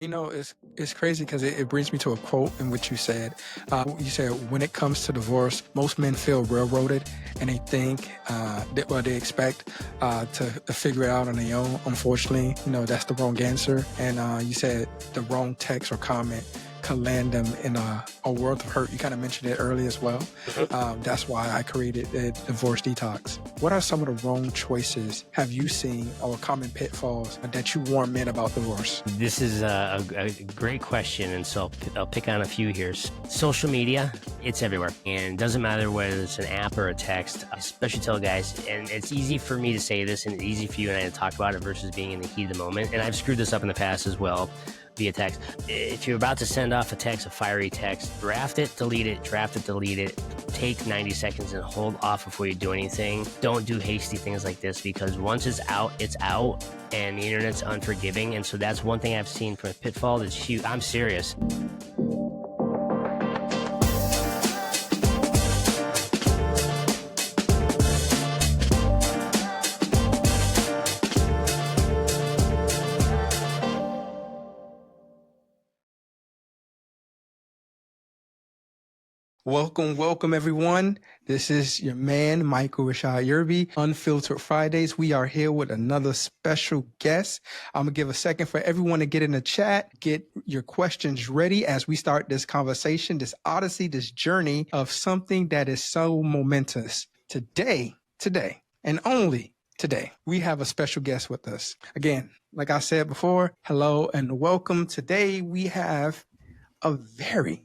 It's crazy because it brings me to a quote in which you said, when it comes to divorce, most men feel railroaded and they think, they expect to figure it out on their own. Unfortunately, that's the wrong answer. And you said the wrong text or comment can land them in a world of hurt. You kind of mentioned it earlier as well. That's why I created the Divorce Detox. What are some of the wrong choices have you seen or common pitfalls that you warn men about divorce? This is a great question, and so I'll pick on a few here. Social media, it's everywhere, and it doesn't matter whether it's an app or a text. I especially tell guys, and it's easy for me to say this, and it's easy for you and I to talk about it versus being in the heat of the moment, and I've screwed this up in the past as well. Via text. If you're about to send off a fiery text, draft it, delete it, take 90 seconds and hold off before you do anything. Don't do hasty things like this because once it's out, and the internet's unforgiving. And so that's one thing I've seen from a pitfall that's huge. I'm serious. Welcome, everyone. This is your man, Michael Rashad Yerby, Unfiltered Fridays. We are here with another special guest. I'm going to give a second for everyone to get in the chat, get your questions ready as we start this conversation, this odyssey, this journey of something that is so momentous. Today, and only today, we have a special guest with us. Again, like I said before, hello and welcome. Today, we have a very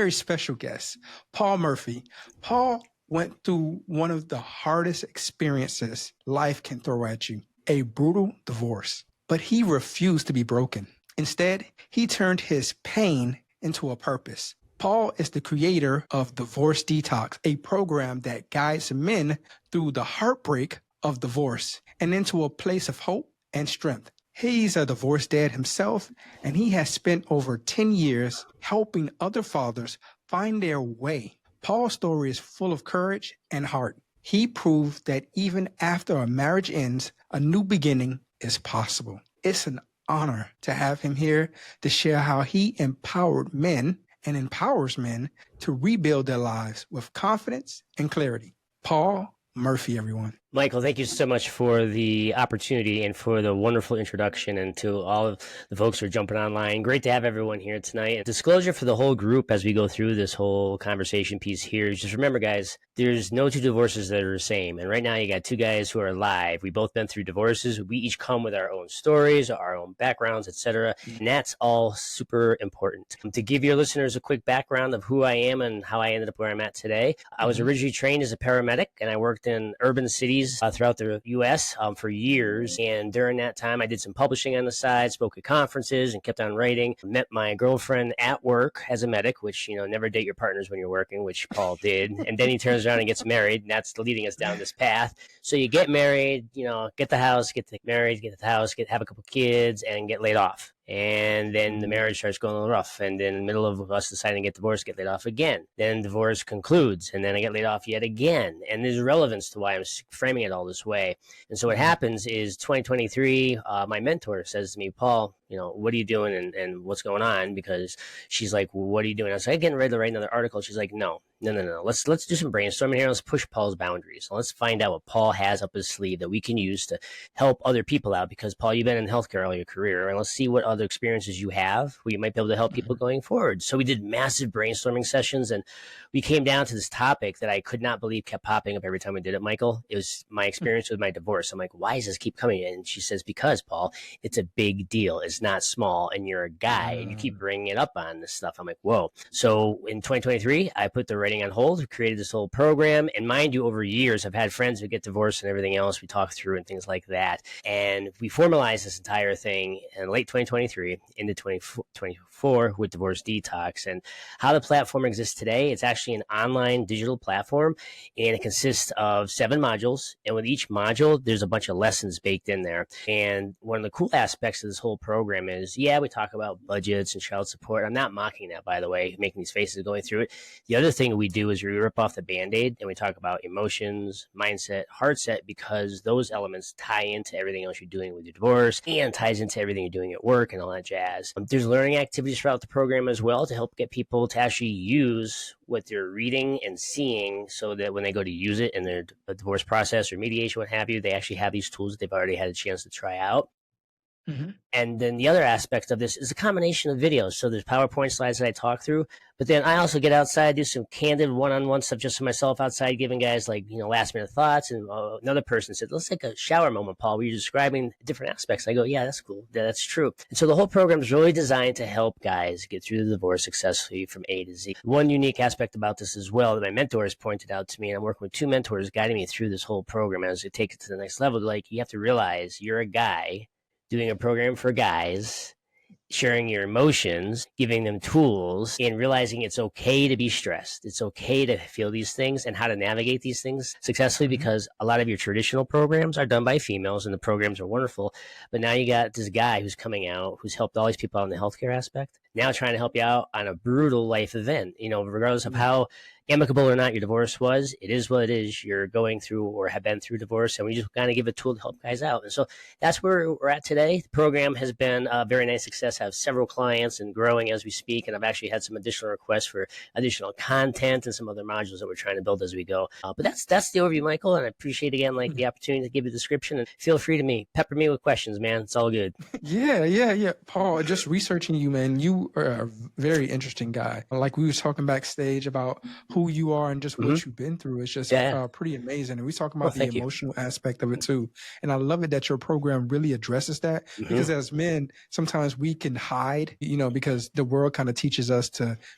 special guest, Paul Murphy. Paul went through one of the hardest experiences life can throw at you, a brutal divorce. But he refused to be broken. Instead, he turned his pain into a purpose. Paul is the creator of Divorce Detox, a program that guides men through the heartbreak of divorce and into a place of hope and strength. He's a divorced dad himself, and he has spent over 10 years helping other fathers find their way. Paul's story is full of courage and heart. He proved that even after a marriage ends, a new beginning is possible. It's an honor to have him here to share how he empowered men and empowers men to rebuild their lives with confidence and clarity. Paul Murphy, everyone. Michael, thank you so much for the opportunity and for the wonderful introduction, and to all of the folks who are jumping online. Great to have everyone here tonight. And disclosure for the whole group as we go through this whole conversation piece here is just remember, guys, there's no two divorces that are the same. And right now you got two guys who are live. We've both been through divorces. We each come with our own stories, our own backgrounds, etc. And that's all super important. To give your listeners a quick background of who I am and how I ended up where I'm at today, I was originally trained as a paramedic, and I worked in urban cities throughout the U.S. For years. And during that time, I did some publishing on the side, spoke at conferences, and kept on writing. Met my girlfriend at work as a medic, which, never date your partners when you're working, which Paul did. And then he turns around and gets married, and that's leading us down this path. So you get married, get the house, get married, get the house, have a couple kids, and get laid off. And then the marriage starts going a little rough. And then in the middle of us deciding to get divorced, get laid off again. Then divorce concludes. And then I get laid off yet again. And there's relevance to why I'm framing it all this way. And so what happens is 2023, my mentor says to me, Paul, what are you doing and what's going on? Because she's like, well, what are you doing? I was like, getting ready to write another article. She's like, no. Let's do some brainstorming here. Let's push Paul's boundaries. Let's find out what Paul has up his sleeve that we can use to help other people out. Because Paul, you've been in healthcare all your career, and let's see what other experiences you have where you might be able to help people going forward. So we did massive brainstorming sessions, and we came down to this topic that I could not believe kept popping up every time we did it, Michael. It was my experience with my divorce. I'm like, why does this keep coming in? And she says, because Paul, it's a big deal. It's not small, and you're a guy, and you keep bringing it up on this stuff. I'm like, whoa. So in 2023, I put the writing on hold, created this whole program. And mind you, over years, I've had friends who get divorced and everything else. We talk through and things like that. And we formalized this entire thing in late 2023 into 2024 with Divorce Detox. And how the platform exists today, it's actually an online digital platform, and it consists of 7 modules. And with each module, there's a bunch of lessons baked in there. And one of the cool aspects of this whole program is, we talk about budgets and child support. I'm not mocking that, by the way, making these faces going through it. The other thing that we do is we rip off the Band-Aid and we talk about emotions, mindset, heart set, because those elements tie into everything else you're doing with your divorce and ties into everything you're doing at work and all that jazz. There's learning activities throughout the program as well to help get people to actually use what they're reading and seeing, so that when they go to use it in their divorce process or mediation, what have you, they actually have these tools that they've already had a chance to try out. Mm-hmm. And then the other aspect of this is a combination of videos. So there's PowerPoint slides that I talk through, but then I also get outside, do some candid one-on-one stuff just for myself outside, giving guys like, last minute thoughts. And another person said, let's take a shower moment, Paul, where you're describing different aspects. I go, yeah, that's cool. Yeah, that's true. And so the whole program is really designed to help guys get through the divorce successfully from A to Z. One unique aspect about this as well that my mentors pointed out to me, and I'm working with 2 mentors guiding me through this whole program as it takes it to the next level. Like, you have to realize you're a guy doing a program for guys, sharing your emotions, giving them tools, and realizing it's okay to be stressed. It's okay to feel these things and how to navigate these things successfully, because a lot of your traditional programs are done by females and the programs are wonderful. But now you got this guy who's coming out, who's helped all these people out in the healthcare aspect, now trying to help you out on a brutal life event. Regardless of how amicable or not your divorce was, it is what it is. You're going through or have been through divorce, and we just kind of give a tool to help guys out. And so that's where we're at today. The program has been a very nice success. I have several clients and growing as we speak, and I've actually had some additional requests for additional content and some other modules that we're trying to build as we go. But that's the overview, Michael, and I appreciate again the opportunity to give you the description, and feel free to pepper me with questions, man. It's all good. Yeah. Paul, just researching you, man, you are a very interesting guy. Like, we was talking backstage about who you are and just what you've been through. It's just pretty amazing. And we talking about the emotional aspect of it too. And I love it that your program really addresses that, because as men, sometimes we can hide, because the world kind of teaches us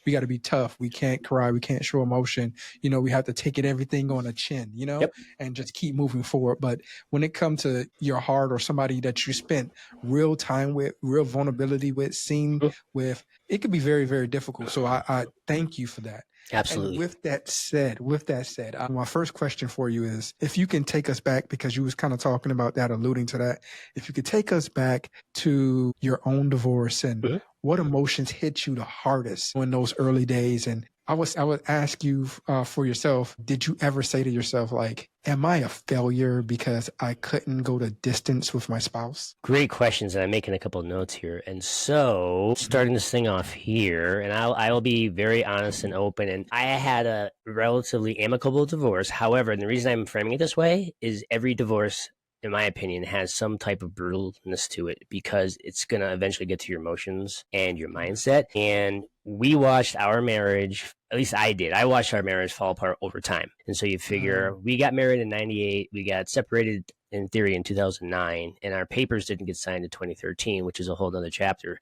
we got to be tough. We can't cry. We can't show emotion. We have to take everything on a chin, and just keep moving forward. But when it comes to your heart or somebody that you spent real time with, real vulnerability with, seen with, it could be very, very difficult. So I thank you for that. Absolutely. And with that said, my first question for you is, if you can take us back, because you was kind of talking about that, alluding to that, if you could take us back to your own divorce and what emotions hit you the hardest in those early days. And I would ask you for yourself, did you ever say to yourself, like, am I a failure because I couldn't go the distance with my spouse? Great questions, and I'm making a couple of notes here. And so, starting this thing off here, and I will be very honest and open, and I had a relatively amicable divorce. However, and the reason I'm framing it this way is every divorce, in my opinion, has some type of brutalness to it, because it's going to eventually get to your emotions and your mindset. And we watched our marriage, at least I did. I watched our marriage fall apart over time. And so you figure we got married in 98, we got separated in theory in 2009, and our papers didn't get signed in 2013, which is a whole other chapter.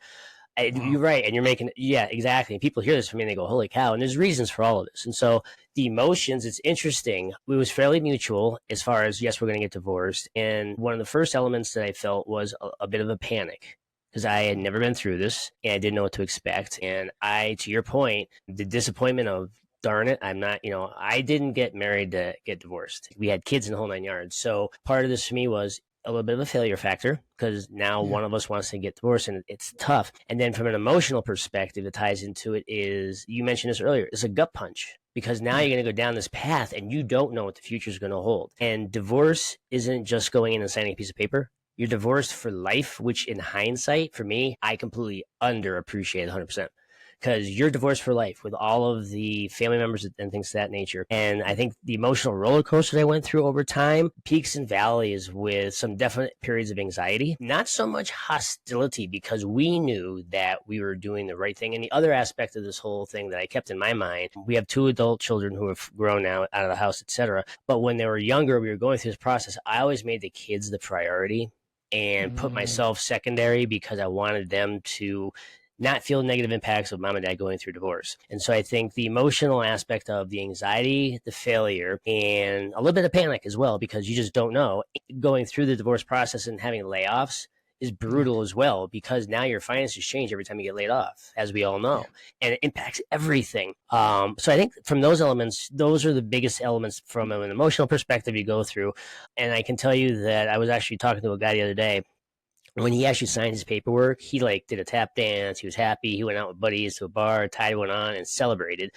You're right. And you're making, exactly. And people hear this from me and they go, holy cow. And there's reasons for all of this. And so the emotions, it's interesting. It was fairly mutual as far as, yes, we're going to get divorced. And one of the first elements that I felt was a bit of a panic, because I had never been through this and I didn't know what to expect. And to your point, the disappointment of, darn it, I'm not, I didn't get married to get divorced. We had kids in the whole 9 yards. So part of this for me was a little bit of a failure factor, because now one of us wants to get divorced and it's tough. And then from an emotional perspective that ties into it is, you mentioned this earlier, it's a gut punch, because now you're going to go down this path and you don't know what the future is going to hold. And divorce isn't just going in and signing a piece of paper. You're divorced for life, which in hindsight, for me, I completely underappreciate 100%. Because you're divorced for life with all of the family members and things of that nature. And I think the emotional roller coaster I went through over time, peaks and valleys with some definite periods of anxiety, not so much hostility, because we knew that we were doing the right thing. And the other aspect of this whole thing that I kept in my mind, we have 2 adult children who have grown now out of the house, etc. But when they were younger, we were going through this process. I always made the kids the priority and put myself secondary, because I wanted them to not feel negative impacts of mom and dad going through divorce. And so I think the emotional aspect of the anxiety, the failure, and a little bit of panic as well, because you just don't know. Going through the divorce process and having layoffs is brutal as well, because now your finances change every time you get laid off, as we all know, and it impacts everything. So I think from those elements, those are the biggest elements from an emotional perspective you go through. And I can tell you that I was actually talking to a guy the other day. When he actually signed his paperwork, he did a tap dance. He was happy. He went out with buddies to a bar, tied one on, and celebrated.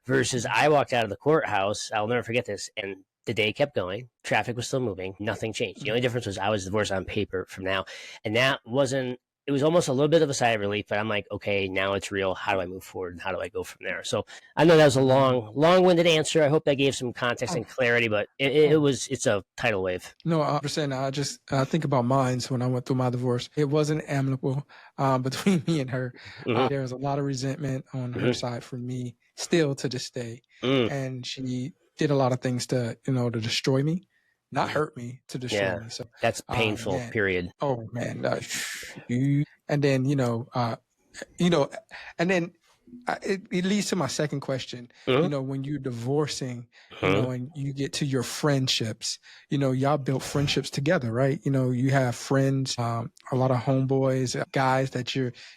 versus I walked out of the courthouse. I'll never forget this. And the day kept going. Traffic was still moving. Nothing changed. The only difference was I was divorced on paper from now. And that wasn't, it was almost a little bit of a sigh of relief, but I'm like, okay, now it's real. How do I move forward? And how do I go from there? So I know that was a long-winded answer. I hope that gave some context and clarity, but it's a tidal wave. No, I understand. I think about mine when I went through my divorce. It wasn't amicable between me and her. There was a lot of resentment on her side for me still to this day. And she did a lot of things to destroy me. Not hurt me, to destroy me. So that's painful, period. Oh man. And then, and then it leads to my second question. When you're divorcing, and you get to your friendships, y'all built friendships together, right? You have friends, a lot of homeboys, guys that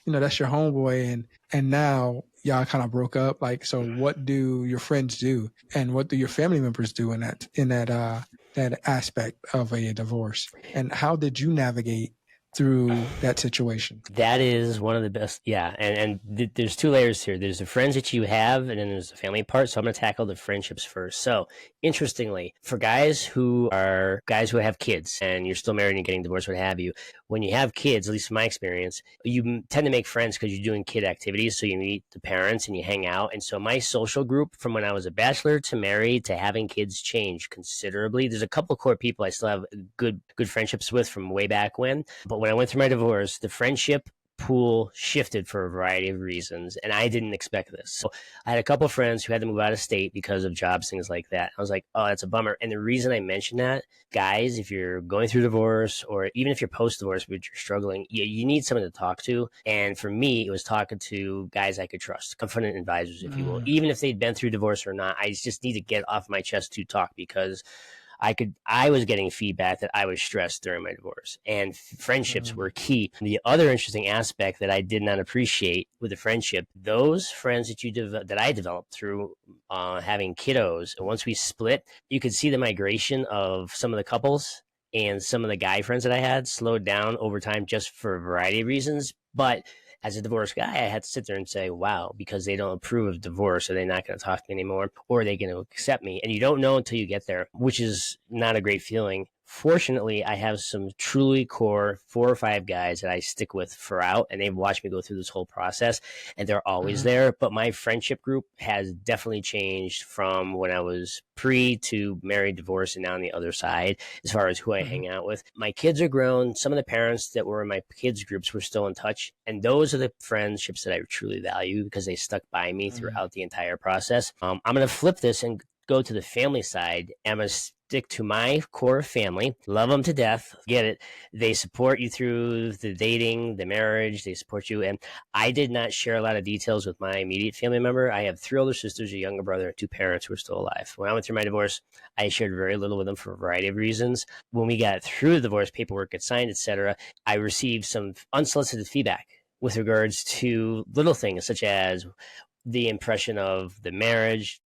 that's your homeboy. And now y'all kind of broke up. Like, so what do your friends do? And what do your family members do in that aspect of a divorce? And how did you navigate through that situation? That is one of the best. Yeah. And there's two layers here. There's the friends that you have, and then there's the family part. So I'm going to tackle the friendships first. So interestingly, for guys who have kids and you're still married and getting divorced, what have you, when you have kids, at least in my experience, you tend to make friends because you're doing kid activities. So you meet the parents and you hang out. And so my social group from when I was a bachelor to married to having kids changed considerably. There's a couple of core people I still have good friendships with from way back when. But when I went through my divorce, the friendship pool shifted for a variety of reasons, and I didn't expect this. So I had a couple of friends who had to move out of state because of jobs, things like that. I was like, oh, that's a bummer. And the reason I mentioned that, guys, if you're going through divorce or even if you're post-divorce but you're struggling, you need someone to talk to. And for me, it was talking to guys I could trust, confident advisors, if you will. Even if they'd been through divorce or not, I just need to get off my chest to talk, because I was getting feedback that I was stressed during my divorce, and friendships were key. The other interesting aspect that I did not appreciate with the friendship, those friends that I developed through having kiddos, and once we split, you could see the migration of some of the couples, and some of the guy friends that I had slowed down over time just for a variety of reasons. But as a divorced guy, I had to sit there and say, wow, because they don't approve of divorce, are they not going to talk to me anymore? Or are they going to accept me? And you don't know until you get there, which is not a great feeling. Fortunately, I have some truly core 4 or 5 guys that I stick with throughout, and they've watched me go through this whole process, and they're always there. But my friendship group has definitely changed from when I was pre to married, divorced, and now on the other side, as far as who I hang out with. My kids are grown. Some of the parents that were in my kids' groups were still in touch, and those are the friendships that I truly value because they stuck by me throughout the entire process. I'm going to flip this and go to the family side. I'm going to stick to my core family, love them to death, get it. They support you through the dating, the marriage, they support you. And I did not share a lot of details with my immediate family member. I have 3 older sisters, a younger brother, and 2 parents who are still alive. When I went through my divorce, I shared very little with them for a variety of reasons. When we got through the divorce, paperwork got signed, etc., I received some unsolicited feedback with regards to little things such as the impression of the marriage,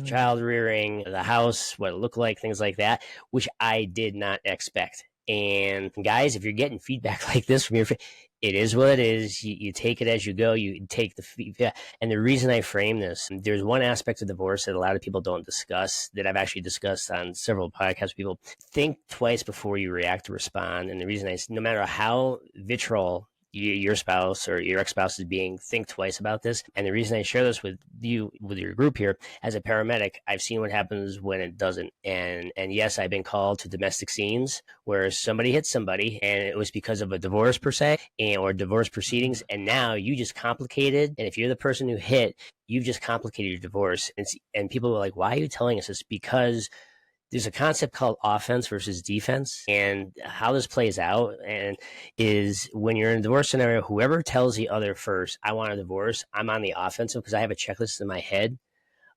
child rearing, the house, what it looked like, things like that, which I did not expect. And guys, if you're getting feedback like this from your friend, it is what it is. You take it as you go. You take the feedback. And the reason I frame this, there's one aspect of divorce that a lot of people don't discuss, that I've actually discussed on several podcasts with people. Think twice before you react or respond. And the reason no matter how vitriol your spouse or your ex-spouse is being, think twice about this. And the reason I share this with you, with your group here, as a paramedic, I've seen what happens when it doesn't. And yes, I've been called to domestic scenes where somebody hit somebody and it was because of a divorce per se, or divorce proceedings. And now you just complicated. And if you're the person who hit, you've just complicated your divorce. And people are like, why are you telling us this? Because there's a concept called offense versus defense, and how this plays out and is when you're in a divorce scenario, whoever tells the other first, I want a divorce, I'm on the offensive because I have a checklist in my head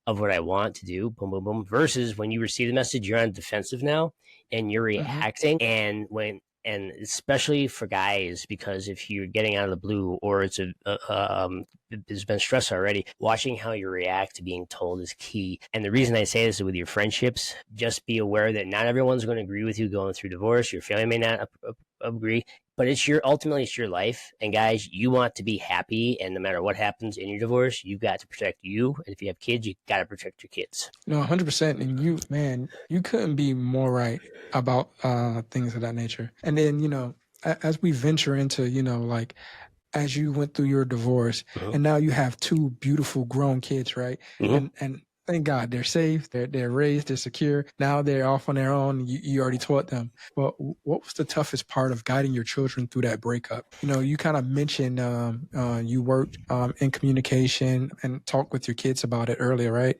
of what I want to do, boom, boom, boom, versus when you receive the message, you're on defensive now and you're reacting. And especially for guys, because if you're getting out of the blue or it's there's been stress already, watching how you react to being told is key. And the reason I say this is with your friendships, just be aware that not everyone's going to agree with you going through divorce. Your family may not agree, but ultimately it's your life. And guys, you want to be happy. And no matter what happens in your divorce, you've got to protect you. And if you have kids, you got to protect your kids. No, 100%. And you, man, you couldn't be more right about things of that nature. And then, as we venture into, like, as you went through your divorce, and now you have two beautiful grown kids, right? And thank God they're safe, they're raised, they're secure. Now they're off on their own. You already taught them. But what was the toughest part of guiding your children through that breakup? You kind of mentioned you worked in communication and talked with your kids about it earlier, right?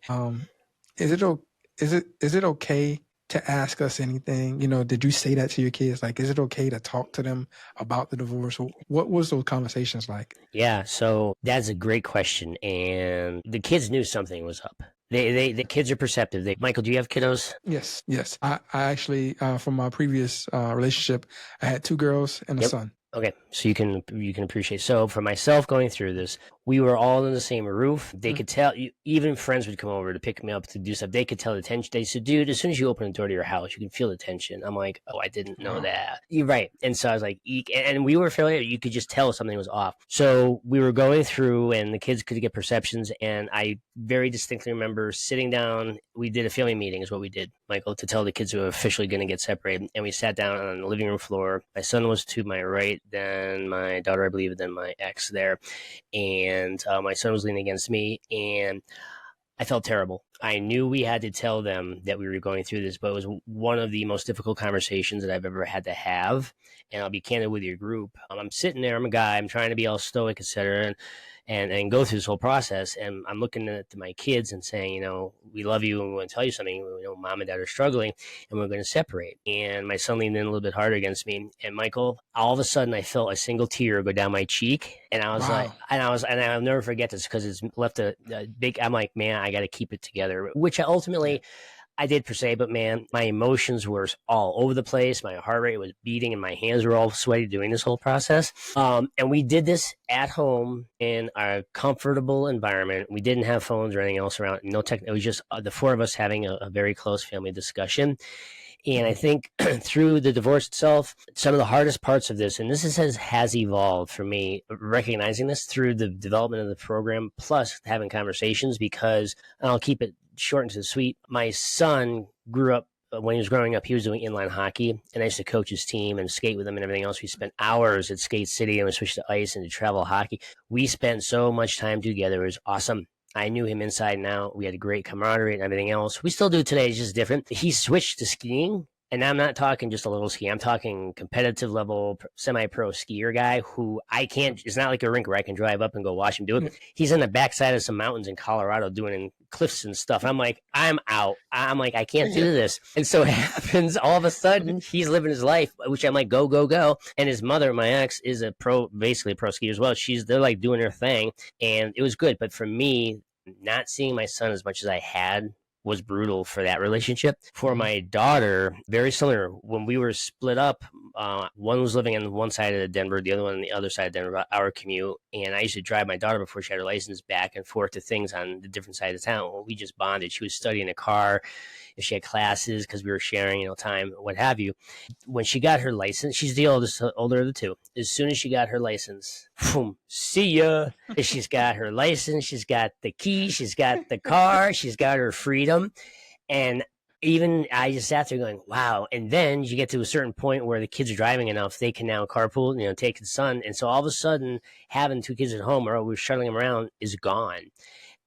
Is it okay to ask us anything? Did you say that to your kids? Like, is it okay to talk to them about the divorce? What was those conversations like? Yeah, so that's a great question. And the kids knew something was up. The kids are perceptive. Michael, do you have kiddos? Yes. I actually, from my previous relationship, I had two girls and a son. Okay, so you can appreciate. So for myself going through this, we were all in the same roof. They could tell. Even friends would come over to pick me up to do stuff. They could tell the tension. They said, "Dude, as soon as you open the door to your house, you can feel the tension." I'm like, "Oh, I didn't know that." You're right. And so I was like, "Eek." And we were fairly. You could just tell something was off. So we were going through, and the kids could get perceptions. And I very distinctly remember sitting down. We did a family meeting, is what we did, Michael, to tell the kids who were officially going to get separated. And we sat down on the living room floor. My son was to my right, then my daughter, I believe, then my ex there. And my son was leaning against me, and I felt terrible. I knew we had to tell them that we were going through this, but it was one of the most difficult conversations that I've ever had to have. And I'll be candid with your group. I'm sitting there, I'm a guy, I'm trying to be all stoic, etc., and go through this whole process. And I'm looking at my kids and saying, we love you and we want to tell you something. Mom and dad are struggling and we're going to separate. And my son leaned in a little bit harder against me. And Michael, all of a sudden I felt a single tear go down my cheek. And I was like, and I'll never forget this because it's left a big, I'm like, man, I got to keep it together, which I ultimately, I did per se, but man, my emotions were all over the place. My heart rate was beating and my hands were all sweaty doing this whole process. And we did this at home in a comfortable environment. We didn't have phones or anything else around. No tech. It was just the four of us having a very close family discussion. And I think through the divorce itself, some of the hardest parts of this, and this has evolved for me, recognizing this through the development of the program, plus having conversations, because I'll keep it short and to the sweet. My son grew up, when he was growing up, he was doing inline hockey, and I used to coach his team and skate with him and everything else. We spent hours at Skate City, and we switched to ice and to travel hockey. We spent so much time together. It was awesome. I knew him inside and out. We had a great camaraderie and everything else. We still do today. It's just different. He switched to skiing. And I'm not talking just a little ski. I'm talking competitive level, semi-pro skier guy who I can't, it's not like a rink where I can drive up and go watch him do it. He's on the backside of some mountains in Colorado doing cliffs and stuff. I'm like, I'm out. I'm like, I can't do this. And so it happens all of a sudden, he's living his life, which I'm like, go, go, go. And his mother, my ex, is basically a pro skier as well. They're like doing their thing. And it was good. But for me, not seeing my son as much as I had was brutal for that relationship. For my daughter, very similar. When we were split up, one was living on one side of Denver, the other one on the other side of Denver, our commute. And I used to drive my daughter before she had her license back and forth to things on the different side of town. Well, we just bonded. She was studying a car. If she had classes, because we were sharing, time, what have you. When she got her license, she's the older of the two. As soon as she got her license, boom, see ya. She's got her license. She's got the key. She's got the car. She's got her freedom. And even I just sat there going, wow. And then you get to a certain point where the kids are driving enough, they can now carpool, take the son. And so all of a sudden, having two kids at home, or we're shuttling them around, is gone.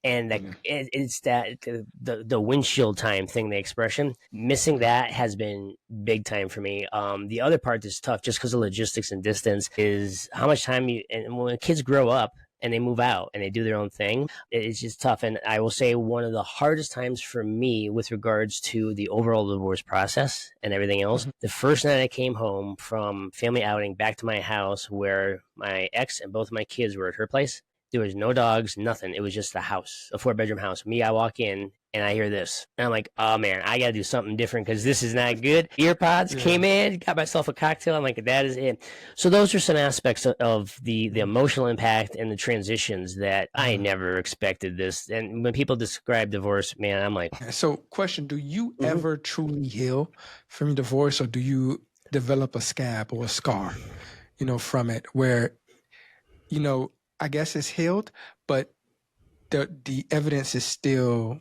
And it's that the windshield time thing, the expression, missing that has been big time for me. The other part that's tough, just because of logistics and distance, is how much time and when kids grow up and they move out and they do their own thing, it's just tough. And I will say one of the hardest times for me with regards to the overall divorce process and everything else, the first night I came home from family outing back to my house where my ex and both of my kids were at her place. There was no dogs, nothing. It was just a house, a 4-bedroom house. Me, I walk in and I hear this. And I'm like, oh man, I got to do something different because this is not good. Earpods came in, got myself a cocktail. I'm like, that is it. So those are some aspects of the emotional impact and the transitions that I never expected this. And when people describe divorce, man, I'm like. So question, do you ever truly heal from your divorce, or do you develop a scab or a scar? from it where, I guess it's healed, but the evidence is still,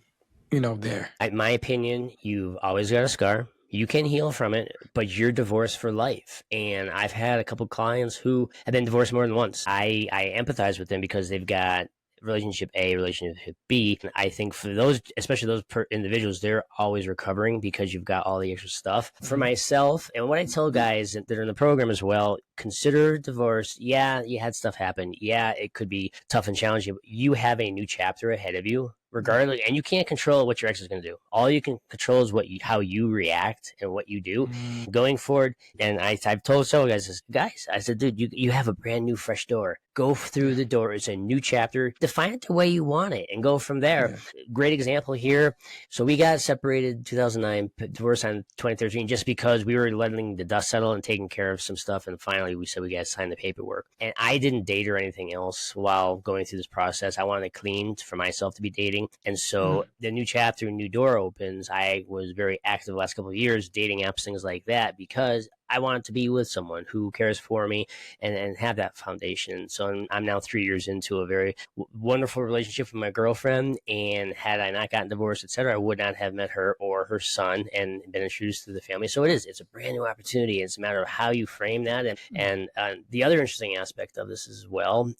there? In my opinion, you've always got a scar. You can heal from it, but you're divorced for life. And I've had a couple clients who have been divorced more than once. I empathize with them because they've got relationship A, relationship B. And I think for those, especially those individuals, they're always recovering because you've got all the extra stuff. For myself, and what I tell guys that are in the program as well, consider divorce. Yeah, you had stuff happen. Yeah, it could be tough and challenging. But you have a new chapter ahead of you regardless, and you can't control what your ex is going to do. All you can control is how you react and what you do going forward. And I've told several guys, I said, dude, you have a brand new fresh door. Go through the door. It's a new chapter. Define it the way you want it and go from there. Yeah. Great example here. So we got separated in 2009, divorced on 2013, just because we were letting the dust settle and taking care of some stuff. And finally, we said we got to sign the paperwork. And I didn't date or anything else while going through this process. I wanted to clean for myself to be dating. And so the new chapter, new door opens. I was very active the last couple of years, dating apps, things like that, because I wanted to be with someone who cares for me and have that foundation. So I'm now 3 years into a very wonderful relationship with my girlfriend. And had I not gotten divorced, etc., I would not have met her or her son and been introduced to the family. So it's a brand new opportunity. It's a matter of how you frame that. And the other interesting aspect of this as well,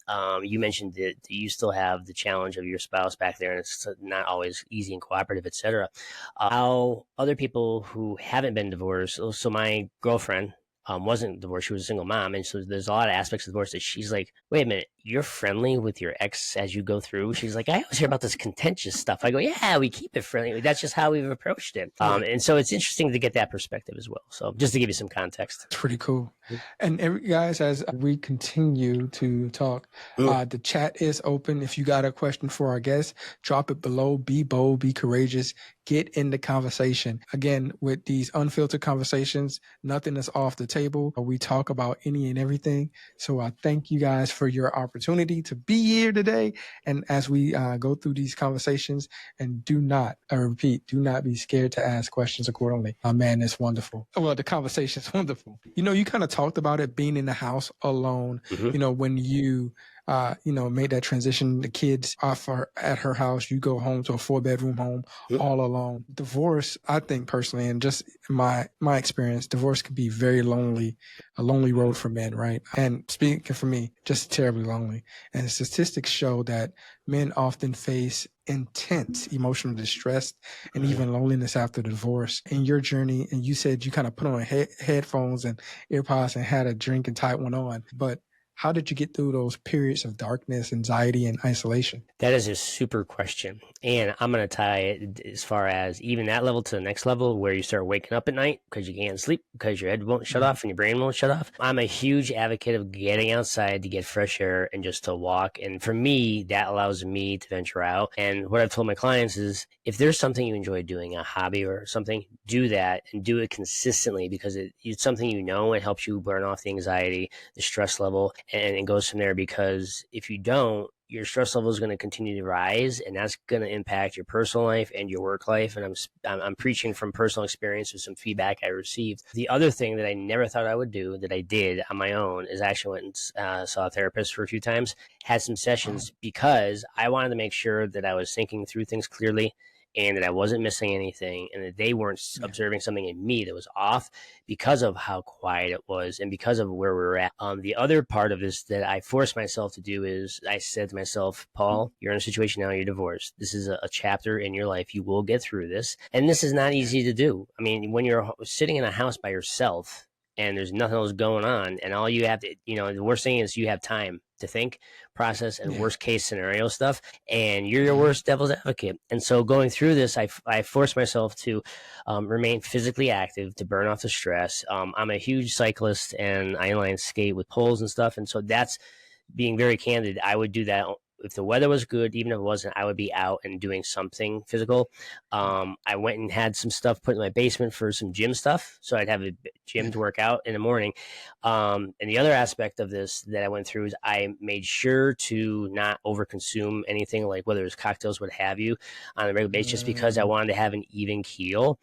you mentioned that you still have the challenge of your spouse back there, and it's not always easy and cooperative, etc. How other people who haven't been divorced, so my girlfriend wasn't divorced. She was a single mom. And so there's a lot of aspects of divorce that she's like, wait a minute, you're friendly with your ex as you go through? She's like, I always hear about this contentious stuff. I go, yeah, we keep it friendly. That's just how we've approached it. And so it's interesting to get that perspective as well. So just to give you some context. It's pretty cool. And guys, as we continue to talk, the chat is open. If you got a question for our guests, drop it below. Be bold, be courageous, get in the conversation. Again, with these unfiltered conversations, nothing is off the table. We talk about any and everything. So I thank you guys for your opportunity to be here today. And as we go through these conversations, and do not be scared to ask questions accordingly. Man, it's wonderful. Well, the conversation is wonderful. You kind of talked about it being in the house alone, when you made that transition, the kids are at her house, you go home to a 4-bedroom home all alone. Divorce, I think personally, and just my experience, divorce can be very lonely, a lonely road for men, right? And speaking for me, just terribly lonely. And statistics show that men often face intense emotional distress and even loneliness after the divorce. In your journey, and you said you kind of put on headphones and earpods and had a drink and tied one on, but how did you get through those periods of darkness, anxiety, and isolation? That is a super question. And I'm going to tie it as far as even that level to the next level where you start waking up at night because you can't sleep, because your head won't shut off and your brain won't shut off. I'm a huge advocate of getting outside to get fresh air and just to walk. And for me, that allows me to venture out. And what I've told my clients is if there's something you enjoy doing, a hobby or something, do that and do it consistently, because it's something it helps you burn off the anxiety, the stress level, and it goes from there. Because if you don't, your stress level is going to continue to rise, and that's going to impact your personal life and your work life. And I'm preaching from personal experience with some feedback I received. The other thing that I never thought I would do that I did on my own is actually went and saw a therapist for a few times, had some sessions, because I wanted to make sure that I was thinking through things clearly and that I wasn't missing anything, and that they weren't observing something in me that was off because of how quiet it was and because of where we were at. The other part of this that I forced myself to do is I said to myself, Paul, you're in a situation now, you're divorced. This is a chapter in your life. You will get through this. And this is not easy to do. I mean, when you're sitting in a house by yourself and there's nothing else going on, and all you have to, the worst thing is you have time to think, process, and worst case scenario stuff, and you're your worst devil's advocate. And so going through this, I forced myself to remain physically active to burn off the stress. I'm a huge cyclist, and I inline skate with poles and stuff, and so that's being very candid. I would do that if the weather was good. Even if it wasn't, I would be out and doing something physical. I went and had some stuff put in my basement for some gym stuff, so I'd have a gym to work out in the morning. And the other aspect of this that I went through is I made sure to not overconsume anything, like whether it's cocktails, what have you, on a regular basis, just because I wanted to have an even keel.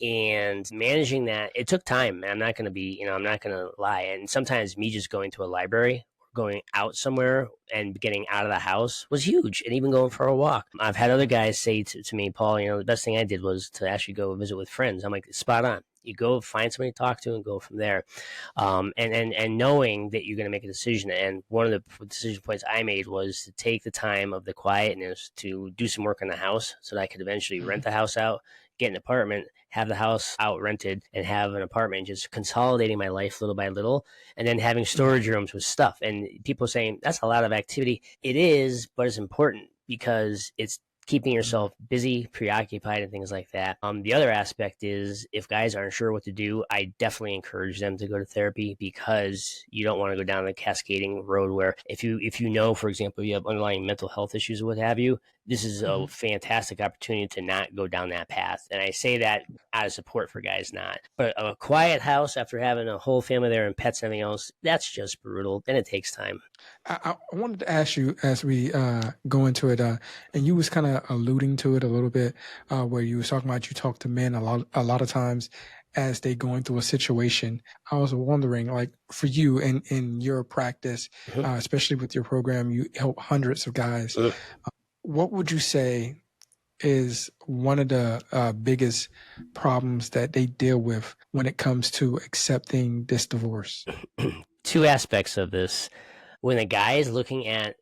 And managing that, it took time. I'm not going to be, I'm not going to lie. And sometimes me just going to a library, going out somewhere and getting out of the house was huge, and even going for a walk. I've had other guys say to me, Paul, the best thing I did was to actually go visit with friends. I'm like, spot on. You go find somebody to talk to and go from there. And knowing that you're going to make a decision. And one of the decision points I made was to take the time of the quietness to do some work on the house so that I could eventually rent the house out, get an apartment, have the house out rented, and have an apartment, just consolidating my life little by little, and then having storage rooms with stuff. And people saying that's a lot of activity. It is, but it's important because it's keeping yourself busy, preoccupied, and things like that. The other aspect is if guys aren't sure what to do, I definitely encourage them to go to therapy, because you don't want to go down the cascading road where if you know, for example, you have underlying mental health issues or what have you, this is a fantastic opportunity to not go down that path. And I say that out of support for guys not. But a quiet house after having a whole family there and pets and everything else, that's just brutal. And it takes time. I wanted to ask you as we go into it, and you was kind of alluding to it a little bit, where you was talking about you talk to men a lot of times as they going through a situation. I was wondering, like for you in your practice, especially with your program, you help hundreds of guys. What would you say is one of the biggest problems that they deal with when it comes to accepting this divorce? Two aspects of this. When a guy is looking at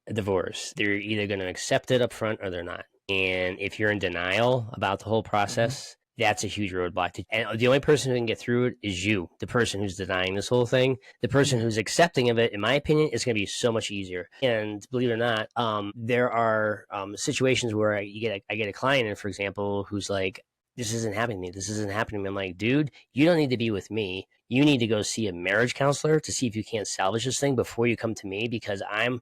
a divorce, they're either going to accept it up front or they're not. And if you're in denial about the whole process, that's a huge roadblock. And the only person who can get through it is you, the person who's denying this whole thing. The person who's accepting of it, in my opinion, is going to be so much easier. And believe it or not, there are situations where I get a client in, for example, who's like, this isn't happening to me. This isn't happening to me. I'm like, dude, you don't need to be with me. You need to go see a marriage counselor to see if you can't salvage this thing before you come to me, because I'm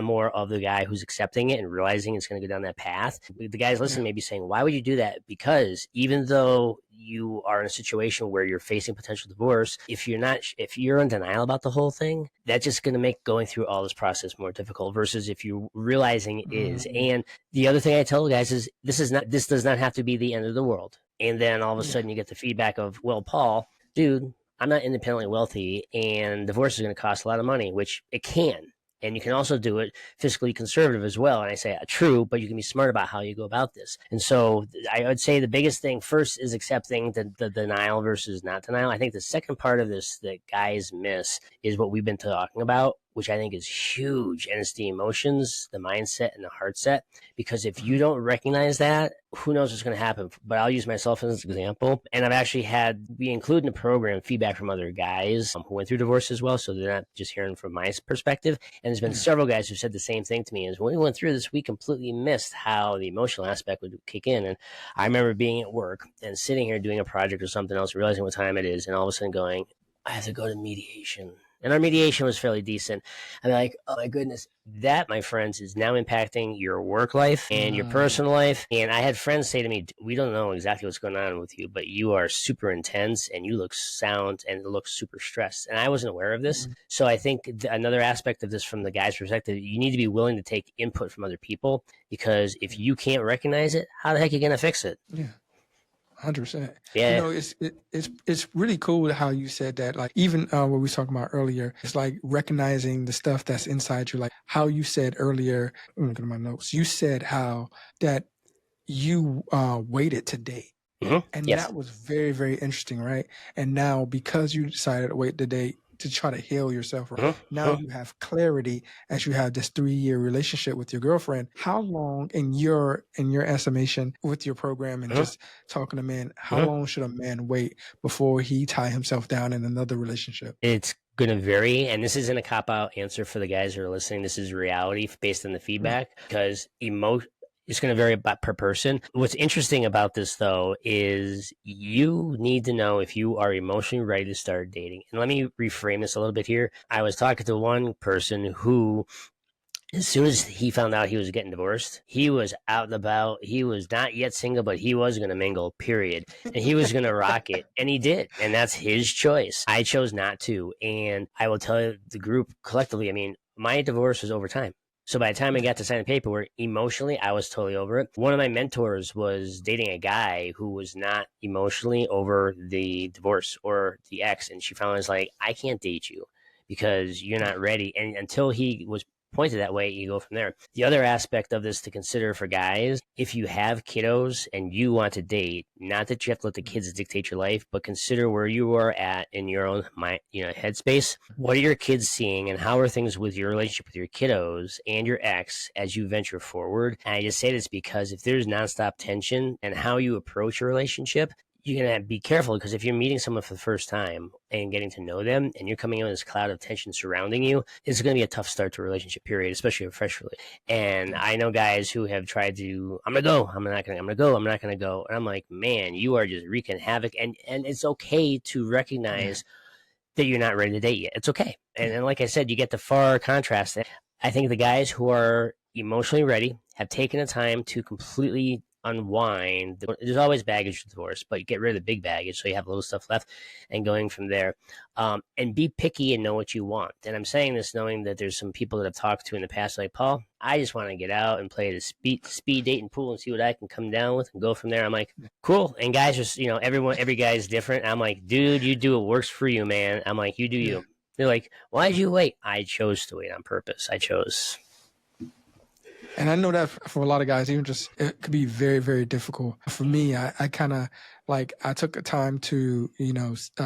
more of the guy who's accepting it and realizing it's going to go down that path. The guys listening may be saying, why would you do that? Because even though you are in a situation where you're facing potential divorce, if you're in denial about the whole thing, that's just going to make going through all this process more difficult, versus if you're realizing it is. And the other thing I tell guys is this does not have to be the end of the world. And then all of a sudden you get the feedback of, well, Paul, dude, I'm not independently wealthy, and divorce is going to cost a lot of money, which it can. And you can also do it fiscally conservative as well. And I say, true, but you can be smart about how you go about this. And so I would say the biggest thing first is accepting the denial versus not denial. I think the second part of this that guys miss is what we've been talking about, which I think is huge. And it's the emotions, the mindset, and the heart set. Because if you don't recognize that, who knows what's going to happen? But I'll use myself as an example. And I've actually we include in the program feedback from other guys who went through divorce as well. So they're not just hearing from my perspective. And there's been several guys who said the same thing to me, is when we went through this, we completely missed how the emotional aspect would kick in. And I remember being at work and sitting here doing a project or something else, realizing what time it is, and all of a sudden going, I have to go to mediation. And our mediation was fairly decent. I'm like, oh my goodness, that, my friends, is now impacting your work life and your personal life. And I had friends say to me, we don't know exactly what's going on with you, but you are super intense and you look sound and look super stressed. And I wasn't aware of this. So I think another aspect of this from the guy's perspective, you need to be willing to take input from other people, because if you can't recognize it, how the heck are you going to fix it? Yeah. 100%. Yeah. You know, it's really cool how you said that. Like even what we was talking about earlier, it's like recognizing the stuff that's inside you. Like how you said earlier, let me look at my notes. You said how that you waited to date. And that was very, very interesting, right? And now because you decided to wait the date to try to heal yourself, right? Now you have clarity as you have this 3-year relationship with your girlfriend. How long in your estimation with your program and just talking to men, how long should a man wait before he tie himself down in another relationship? It's going to vary, and this isn't a cop-out answer for the guys who are listening. This is reality based on the feedback, because it's going to vary per person. What's interesting about this, though, is you need to know if you are emotionally ready to start dating. And let me reframe this a little bit here. I was talking to one person who, as soon as he found out he was getting divorced, he was out and about. He was not yet single, but he was going to mingle, period. And he was going to rock it. And he did. And that's his choice. I chose not to. And I will tell you, the group collectively, I mean, my divorce was over time. So by the time I got to sign the paperwork, emotionally, I was totally over it. One of my mentors was dating a guy who was not emotionally over the divorce or the ex. And she finally was like, I can't date you because you're not ready. And until he was pointed that way, you go from there. The other aspect of this to consider for guys, if you have kiddos and you want to date, not that you have to let the kids dictate your life, but consider where you are at in your own mind, headspace. What are your kids seeing, and how are things with your relationship with your kiddos and your ex as you venture forward? And I just say this because if there's nonstop tension and how you approach a relationship, you're going to be careful, because if you're meeting someone for the first time and getting to know them and you're coming in with this cloud of tension surrounding you, it's going to be a tough start to a relationship period, especially a fresh relationship. And I know guys who have tried to, I'm going to go, I'm not going to go, I'm not going to go. And I'm like, man, you are just wreaking havoc. And it's okay to recognize that you're not ready to date yet. It's okay. And like I said, you get the far contrast. I think the guys who are emotionally ready have taken the time to completely unwind. There's always baggage with divorce, but you get rid of the big baggage so you have a little stuff left, and going from there. And be picky and know what you want. And I'm saying this knowing that there's some people that I've talked to in the past like, Paul, I just want to get out and play the speed dating pool and see what I can come down with and go from there. I'm like, cool. And guys just, every guy is different. I'm like, dude, you do what works for you, man. I'm like, you do you. They're like, why'd you wait? I chose to wait on purpose. I chose. And I know that for a lot of guys, even just, it could be very, very difficult. For me, I kind of I took a time to,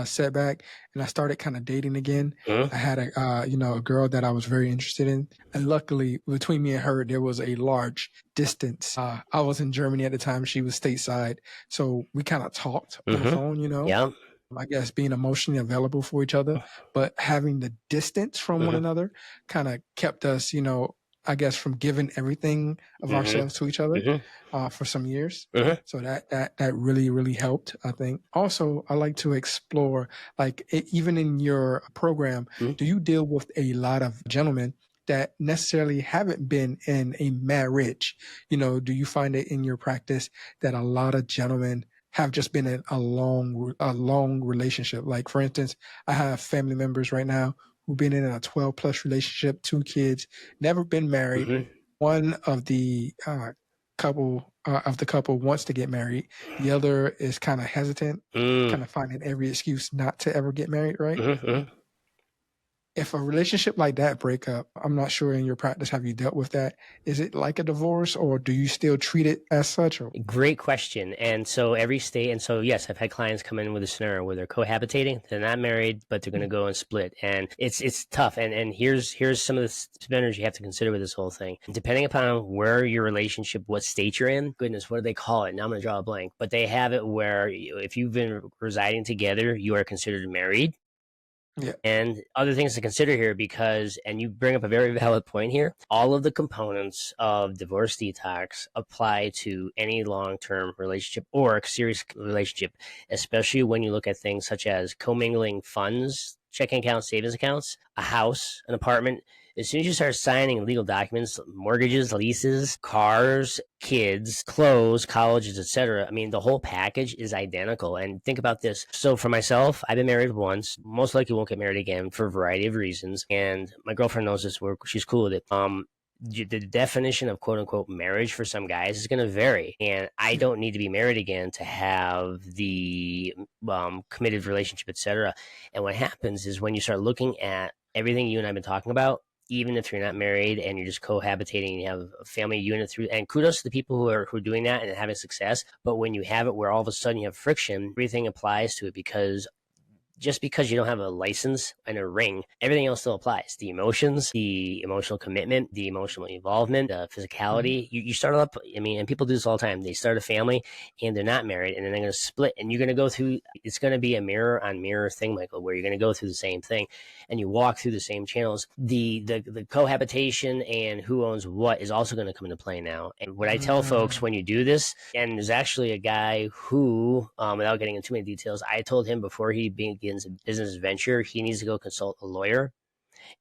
set back, and I started kind of dating again. Mm-hmm. I had a girl that I was very interested in. And luckily between me and her, there was a large distance. I was in Germany at the time. She was stateside. So we kind of talked on the phone, Yeah. I guess being emotionally available for each other, but having the distance from one another kind of kept us, I guess, from giving everything of ourselves to each other for some years. So that really, really helped, I think. Also, I like to explore, even in your program, do you deal with a lot of gentlemen that necessarily haven't been in a marriage? Do you find it in your practice that a lot of gentlemen have just been in a long relationship? Like, for instance, I have family members right now who've been in a 12+ relationship, 2 kids, never been married. One of the couple wants to get married. The other is kind of hesitant, kind of finding every excuse not to ever get married, right? If a relationship like that break up, I'm not sure in your practice, have you dealt with that? Is it like a divorce, or do you still treat it as such? Or? Great question. And so every state, and so yes, I've had clients come in with a scenario where they're cohabitating, they're not married, but they're going to go and split. And it's tough. And here's some of the spenders you have to consider with this whole thing. Depending upon where your relationship, what state you're in, goodness, what do they call it? Now I'm going to draw a blank. But they have it where if you've been residing together, you are considered married. Yeah. And other things to consider here, because, and you bring up a very valid point here, all of the components of divorce detox apply to any long-term relationship or a serious relationship, especially when you look at things such as commingling funds, checking accounts, savings accounts, a house, an apartment. As soon as you start signing legal documents, mortgages, leases, cars, kids, clothes, colleges, etc., I mean, the whole package is identical. And think about this. So for myself, I've been married once, most likely won't get married again for a variety of reasons. And my girlfriend knows this, she's cool with it. The definition of quote unquote marriage for some guys is going to vary. And I don't need to be married again to have the committed relationship, etc. And what happens is when you start looking at everything you and I have been talking about, even if you're not married and you're just cohabitating and you have a family unit through, and kudos to the people who are doing that and having success. But when you have it where all of a sudden you have friction, everything applies to it, because just because you don't have a license and a ring, everything else still applies. The emotions, the emotional commitment, the emotional involvement, the physicality. You start up, I mean, and people do this all the time. They start a family and they're not married, and then they're going to split, and you're going to go through, it's going to be a mirror on mirror thing, Michael, where you're going to go through the same thing and you walk through the same channels. The cohabitation and who owns what is also going to come into play now. And what I tell folks when you do this, and there's actually a guy who, without getting into too many details, I told him before he begins a business venture, he needs to go consult a lawyer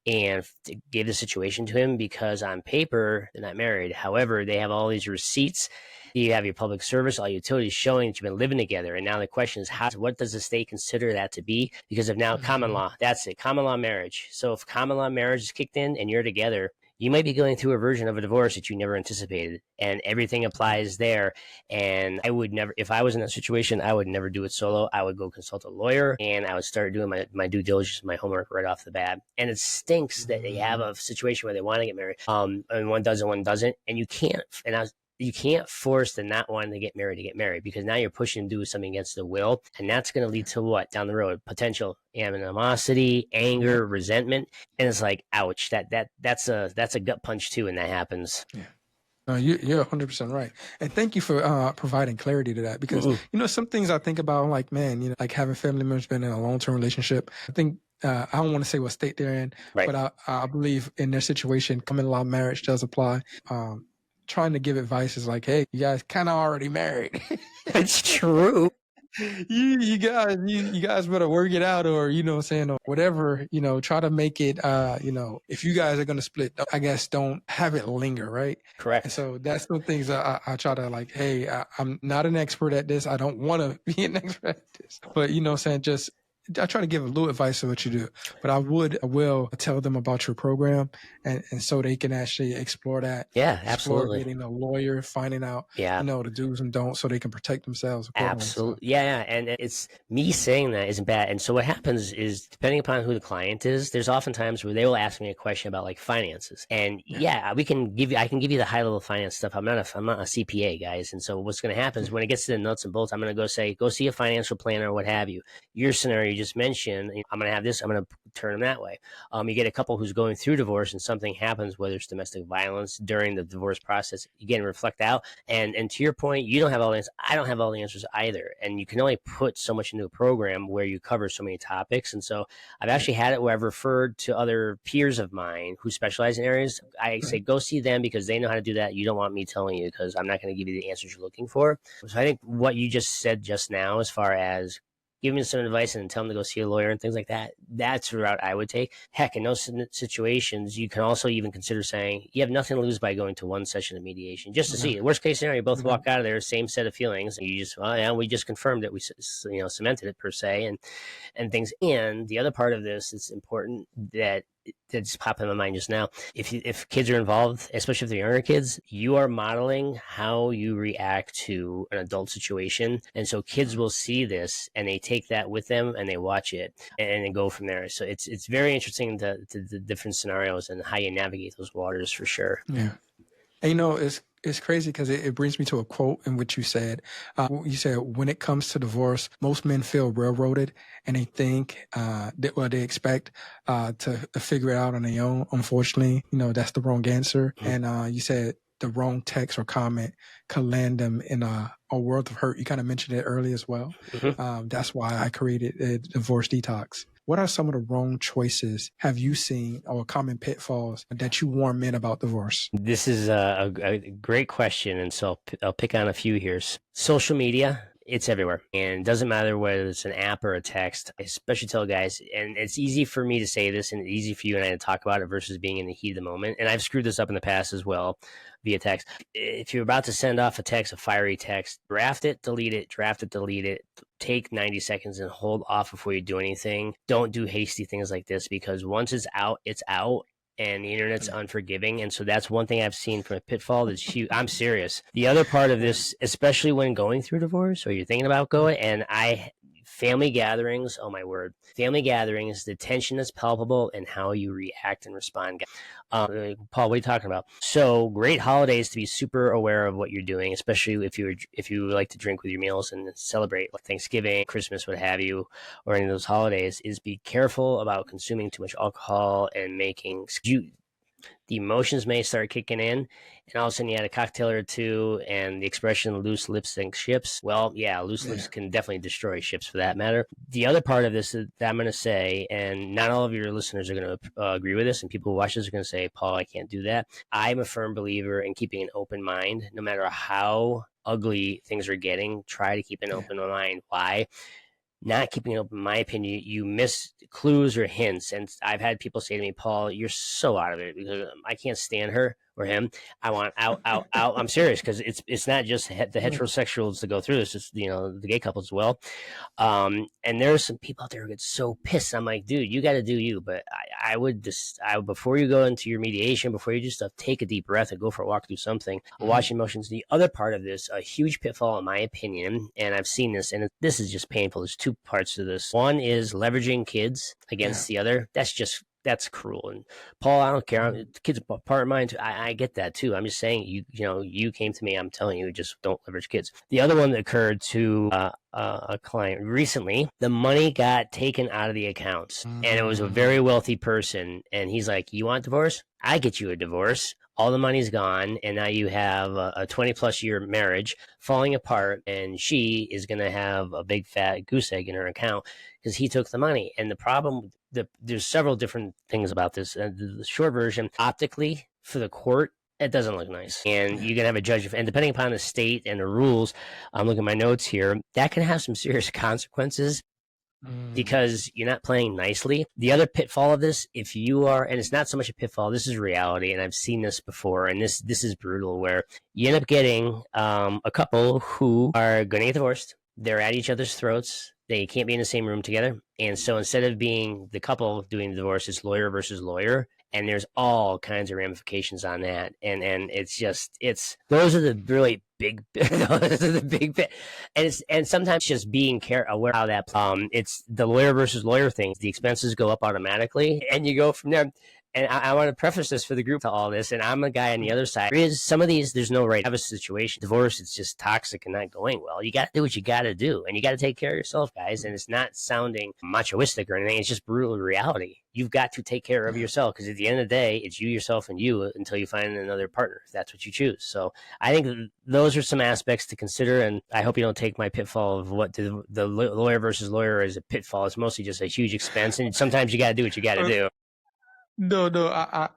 and gave the situation to him, because on paper they're not married. However, they have all these receipts. You have your public service, all utilities showing that you've been living together. And now the question is, what does the state consider that to be? Because of now common law, that's it, common law marriage. So if common law marriage is kicked in and you're together, you might be going through a version of a divorce that you never anticipated, and everything applies there. And I would never, if I was in that situation, I would never do it solo. I would go consult a lawyer, and I would start doing my due diligence, my homework right off the bat. And it stinks that they have a situation where they want to get married, and one does and one doesn't, and you can't force the not wanting to get married, because now you're pushing to do something against the will, and that's going to lead to what down the road? Potential animosity, anger, resentment, and it's like, ouch! That's a gut punch too when that happens. Yeah. No, you're 100% right. And thank you for providing clarity to that, because, some things I think about, like, man, like having family members been in a long-term relationship. I think, I don't want to say what state they're in, right. but I believe in their situation, common law marriage does apply. Trying to give advice is like, hey, you guys kind of already married. It's true. You guys better work it out, or saying, or whatever, try to make it, if you guys are going to split, I guess don't have it linger, right? Correct. And so that's some things I try to, like, hey, I'm not an expert at this, I don't want to be an expert at this, but saying, just I try to give a little advice on what you do, but I will tell them about your program, and so they can actually explore that. Yeah, absolutely. Getting a lawyer, finding out, the do's and don'ts, so they can protect themselves. Absolutely. Yeah. And it's me saying that isn't bad. And so what happens is, depending upon who the client is, there's often times where they will ask me a question about like finances. And I can give you the high level finance stuff. I'm not a CPA, guys. And so what's going to happen is, when it gets to the nuts and bolts, I'm going to go see a financial planner or what have you. Your scenario you just mentioned, I'm going to have this, I'm going to turn them that way. You get a couple who's going through divorce and something happens, whether it's domestic violence during the divorce process, you get to reflect out. And to your point, you don't have all the answers. I don't have all the answers either. And you can only put so much into a program where you cover so many topics. And so I've actually had it where I've referred to other peers of mine who specialize in areas. I say, go see them because they know how to do that. You don't want me telling you, because I'm not going to give you the answers you're looking for. So I think what you just said just now, as far as give me some advice and tell them to go see a lawyer and things like that, that's the route I would take. Heck, in those situations, you can also even consider saying you have nothing to lose by going to one session of mediation, just to see. Worst case scenario, you both walk out of there, same set of feelings, and you just, we just confirmed it, we cemented it per se, and things. And the other part of this is important that just popped in my mind just now. If kids are involved, especially if they're younger kids, you are modeling how you react to an adult situation. And so kids will see this and they take that with them and they watch it and then go from there. So it's very interesting, the different scenarios and how you navigate those waters, for sure. Yeah. And it's crazy because it brings me to a quote in which you said, when it comes to divorce, most men feel railroaded and they think they expect to figure it out on their own. Unfortunately, that's the wrong answer. Mm-hmm. And you said the wrong text or comment could land them in a world of hurt. You kind of mentioned it earlier as well. Mm-hmm. That's why I created Divorce Detox. What are some of the wrong choices have you seen, or common pitfalls that you warn men about divorce? This is a great question, and so I'll pick on a few here. Social media, it's everywhere, and it doesn't matter whether it's an app or a text. I especially tell guys, and it's easy for me to say this and easy for you and I to talk about it versus being in the heat of the moment. And I've screwed this up in the past as well via text. If you're about to send off a fiery text, draft it, delete it, take 90 seconds and hold off before you do anything. Don't do hasty things like this, because once it's out, and the internet's unforgiving. And so that's one thing I've seen from a pitfall that's huge. I'm serious. The other part of this, especially when going through divorce or you're thinking about going, family gatherings, oh my word, the tension is palpable in how you react and respond. Paul, what are you talking about? So great holidays to be super aware of what you're doing, especially if you like to drink with your meals and celebrate like Thanksgiving, Christmas, what have you, or any of those holidays, is be careful about consuming too much alcohol and the emotions may start kicking in, and all of a sudden you had a cocktail or two, and the expression loose lips sink ships. Well, yeah, lips can definitely destroy ships, for that matter. The other part of this that I'm going to say, and not all of your listeners are going to agree with this, and people who watch this are going to say, Paul, I can't do that. I'm a firm believer in keeping an open mind. No matter how ugly things are getting, try to keep an open mind. Why? Not keeping it open, in my opinion, you miss clues or hints. And I've had people say to me, Paul, you're so out of it because I can't stand her. or him. I want out, out, out. I'm serious, because it's not just the heterosexuals that go through this. It's, the gay couples as well. And there's some people out there who get so pissed. I'm like, dude, you got to do you. But I would just, before you go into your mediation, before you do stuff, take a deep breath and go for a walk, do something. Watch emotions. The other part of this, a huge pitfall, in my opinion, and I've seen this, and this is just painful. There's two parts to this. One is leveraging kids against the other. That's cruel. And Paul, I don't care. The kids are part of mine too. I get that too. I'm just saying, you came to me. I'm telling you, just don't leverage kids. The other one that occurred to a client recently, the money got taken out of the accounts, and it was a very wealthy person. And he's like, "You want divorce? I get you a divorce." All the money's gone, and now you have a 20-plus year marriage falling apart, and she is going to have a big fat goose egg in her account because he took the money. And the problem, there's several different things about this. The short version, optically, for the court, it doesn't look nice. And you're going to have a judge, and depending upon the state and the rules, I'm looking at my notes here, that can have some serious consequences, because you're not playing nicely. The other pitfall of this, if you are, and it's not so much a pitfall, this is reality, and I've seen this before, and this is brutal, where you end up getting a couple who are going to get divorced. They're at each other's throats. They can't be in the same room together. And so instead of being the couple doing the divorce, it's lawyer versus lawyer. And there's all kinds of ramifications on that. And those are the really big, those are the big, and sometimes just being aware how that, it's the lawyer versus lawyer thing. The expenses go up automatically, and you go from there. And I want to preface this for the group to all this, and I'm a guy on the other side. Some of these, there's no right to have a situation. Divorce, it's just toxic and not going well. You got to do what you got to do, and you got to take care of yourself, guys. And it's not sounding machoistic or anything. It's just brutal reality. You've got to take care of yourself, because at the end of the day, it's you, yourself, and you until you find another partner, if that's what you choose. So I think those are some aspects to consider, and I hope you don't take my pitfall of what the lawyer versus lawyer is a pitfall. It's mostly just a huge expense, and sometimes you got to do what you got to do. No, I